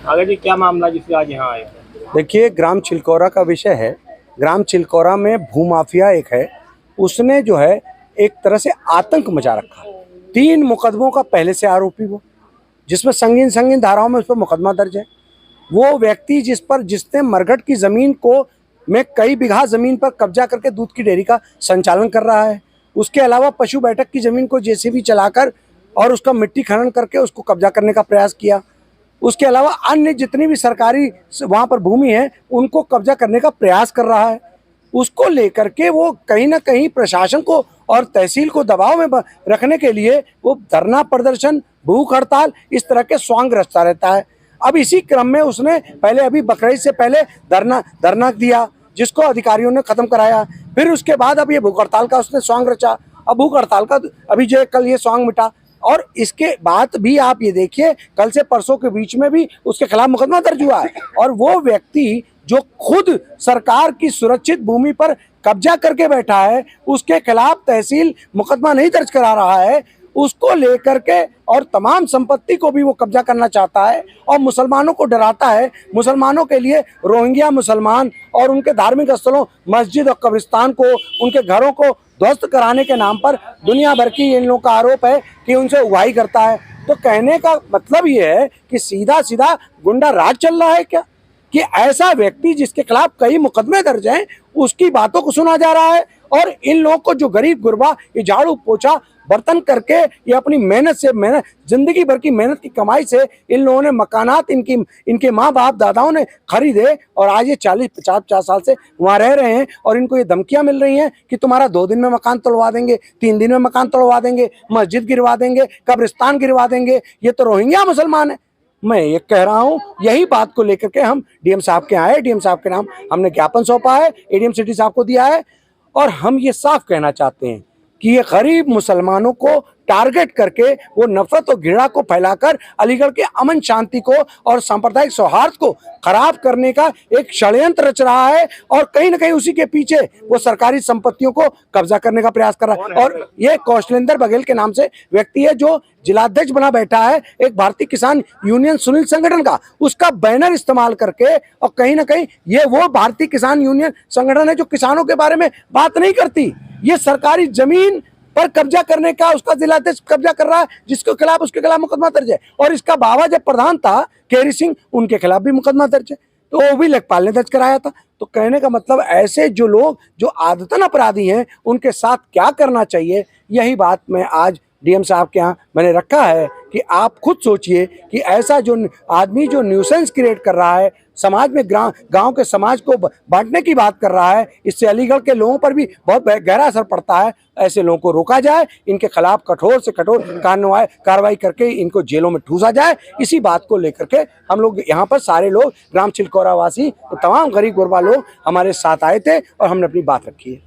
आगे जी क्या मामला जिससे आज यहाँ आए? देखिए, ग्राम चिलकोरा का विषय है। ग्राम चिलकोरा में भूमाफिया एक है, उसने जो है एक तरह से आतंक मचा रखा। 3 मुकदमों का पहले से आरोपी वो, जिसमें संगीन संगीन धाराओं में उस पर मुकदमा दर्ज है। वो व्यक्ति जिसने मरघट की ज़मीन को में कई बीघा ज़मीन पर कब्जा करके दूध की डेयरी का संचालन कर रहा है। उसके अलावा पशु बैठक की ज़मीन को जेसीबी चलाकर और उसका मिट्टी खनन करके उसको कब्जा करने का प्रयास किया। उसके अलावा अन्य जितनी भी सरकारी वहाँ पर भूमि है उनको कब्जा करने का प्रयास कर रहा है। उसको लेकर के वो कहीं ना कहीं प्रशासन को और तहसील को दबाव में रखने के लिए वो धरना प्रदर्शन, भूख हड़ताल, इस तरह के स्वांग रचता रहता है। अब इसी क्रम में उसने पहले अभी बकरीद से पहले धरना दिया, जिसको अधिकारियों ने खत्म कराया। फिर उसके बाद अब ये भूख हड़ताल का उसने स्वांग रचा। अब भूख हड़ताल का अभी जो कल ये स्वांग मिटा, और इसके बाद भी आप ये देखिए कल से परसों के बीच में भी उसके खिलाफ मुकदमा दर्ज हुआ है। और वो व्यक्ति जो खुद सरकार की सुरक्षित भूमि पर कब्जा करके बैठा है, उसके खिलाफ तहसील मुकदमा नहीं दर्ज करा रहा है, उसको लेकर के और तमाम संपत्ति को भी वो कब्जा करना चाहता है और मुसलमानों को डराता है। मुसलमानों के लिए रोहिंग्या मुसलमान और उनके धार्मिक स्थलों, मस्जिद और कब्रिस्तान को, उनके घरों को ध्वस्त कराने के नाम पर दुनिया भर की इन लोगों का आरोप है कि उनसे उगाही करता है। तो कहने का मतलब ये है कि सीधा सीधा गुंडा राज चल रहा है क्या, कि ऐसा व्यक्ति जिसके खिलाफ कई मुकदमे दर्ज हैं उसकी बातों को सुना जा रहा है। और इन लोगों को जो गरीब गुरबा ये झाड़ू पोछा बर्तन करके ये अपनी मेहनत जिंदगी भर की मेहनत की कमाई से इन लोगों ने मकानात इनके माँ बाप दादाओं ने खरीदे, और आज ये 40-50 साल से वहाँ रह रहे हैं। और इनको ये धमकियां मिल रही हैं कि तुम्हारा 2 दिन में मकान तोड़वा देंगे, 3 दिन में मकान तोड़वा देंगे, मस्जिद गिरवा देंगे, कब्रिस्तान गिरवा देंगे। ये तो रोहिंग्या मुसलमान है। मैं ये कह रहा हूँ, यही बात को लेकर के हम डीएम साहब के आए। डीएम साहब के नाम हमने ज्ञापन सौंपा है, एडीएम सिटी साहब को दिया है। और हम ये साफ कहना चाहते हैं कि ये गरीब मुसलमानों को टारगेट करके वो नफरत और घृणा को फैलाकर अलीगढ़ के अमन शांति को और सांप्रदायिक सौहार्द को खराब करने का एक षड्यंत्र रच रहा है। और कहीं ना कहीं उसी के पीछे वो सरकारी संपत्तियों को कब्जा करने का प्रयास कर रहा है। और ये कौशलेंद्र बघेल के नाम से व्यक्ति है जो जिलाध्यक्ष बना बैठा है एक भारतीय किसान यूनियन सुनील संगठन का, उसका बैनर इस्तेमाल करके। और कहीं ना कहीं ये वो भारतीय किसान यूनियन संगठन है जो किसानों के बारे में बात नहीं करती। ये सरकारी जमीन पर कब्जा करने का उसका जिलाध्यक्ष कब्जा कर रहा है, जिसके खिलाफ उसके खिलाफ मुकदमा दर्ज है। और इसका बाबा जब प्रधान था केरी सिंह, उनके खिलाफ भी मुकदमा दर्ज है, तो वो भी लेखपाल ने दर्ज कराया था। तो कहने का मतलब ऐसे जो लोग जो आदतन अपराधी हैं उनके साथ क्या करना चाहिए, यही बात मैं आज डीएम साहब के यहाँ मैंने रखा है कि आप खुद सोचिए कि ऐसा जो आदमी जो न्यूसेंस क्रिएट कर रहा है, समाज में गांव के समाज को बांटने की बात कर रहा है, इससे अलीगढ़ के लोगों पर भी बहुत गहरा असर पड़ता है। ऐसे लोगों को रोका जाए, इनके खिलाफ कठोर से कठोर कार्रवाई करके इनको जेलों में ठूसा जाए। इसी बात को लेकर के हम लोग यहाँ पर सारे लोग ग्राम चिलकोरा वासी तमाम गरीब गुरबा लोग हमारे साथ आए थे और हमने अपनी बात रखी है।